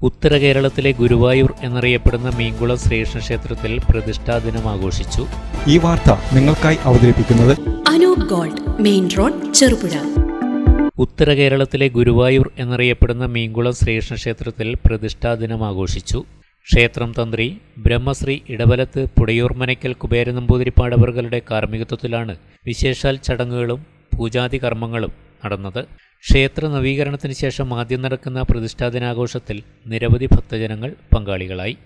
ഉത്തര കേരളത്തിലെ ഗുരുവായൂർ എന്നറിയപ്പെടുന്ന മീൻകുളം ശ്രീകൃഷ്ണക്ഷേത്രത്തിൽ പ്രതിഷ്ഠാ ദിനം ആഘോഷിച്ചു. ഈ വാർത്ത നിങ്ങൾക്കായി അവതരിപ്പിക്കുന്നത് Anoop gold, main road, Cherupuzha. ഉത്തര കേരളത്തിലെ ഗുരുവായൂർ എന്നറിയപ്പെടുന്ന മീൻകുളം ശ്രീകൃഷ്ണക്ഷേത്രത്തിൽ പ്രതിഷ്ഠാ ദിനം ആഘോഷിച്ചു. ക്ഷേത്രം തന്ത്രി ബ്രഹ്മശ്രീ ഇടവലത്ത് പുടയൂർമനയ്ക്കൽ കുബേര നമ്പൂതിരിപ്പാട് അവറുകളുടെ കാർമ്മികത്വത്തിലാണ് വിശേഷാൽ ചടങ്ങുകളും പൂജാതി കർമ്മങ്ങളും നടന്നത്. ക്ഷേത്ര നവീകരണത്തിന് ശേഷം ആദ്യം നടക്കുന്ന പ്രതിഷ്ഠാദിനാഘോഷത്തിൽ നിരവധി ഭക്തജനങ്ങൾ പങ്കാളികളായി.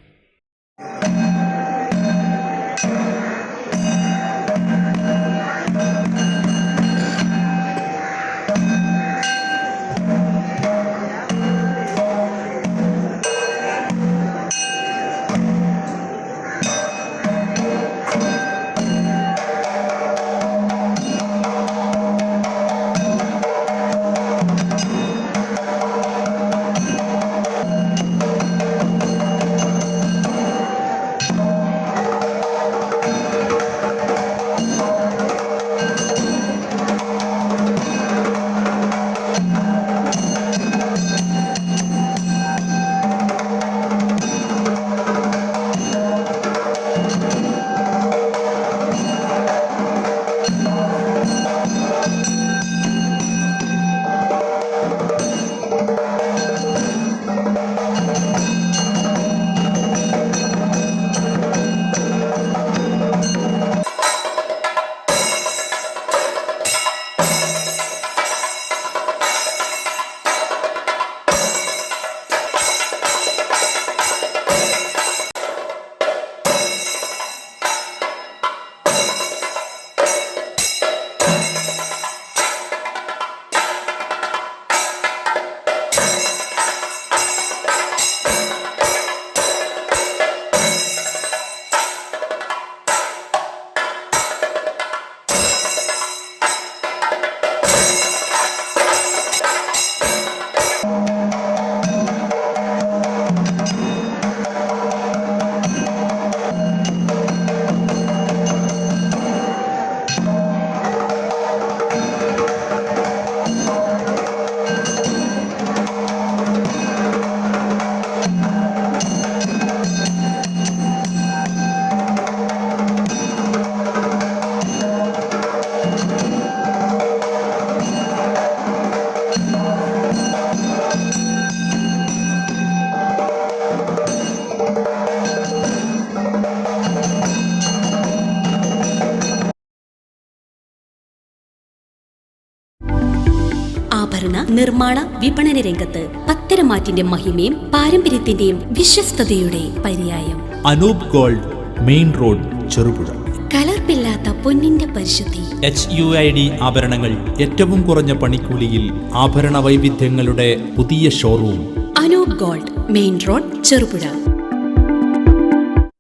ആഭരണ നിർമ്മാണ വിപണന രംഗത്ത് പത്തരമാറ്റിന്റെ മഹിമയും പാരമ്പര്യത്തിന്റെയും വിശ്വസ്തയുടെ പര്യായം. Anoop gold, main road, Cherupuzha. കലർപ്പില്ലാത്ത പൊന്നിന്റെ പരിശുദ്ധി. HUID ആഭരണങ്ങൾ ഏറ്റവും കുറഞ്ഞ പണിക്കൂലിയിൽ ആഭരണ വൈവിധ്യങ്ങളുടെ പുതിയ showroom. Anoop gold, main road, Cherupuzha.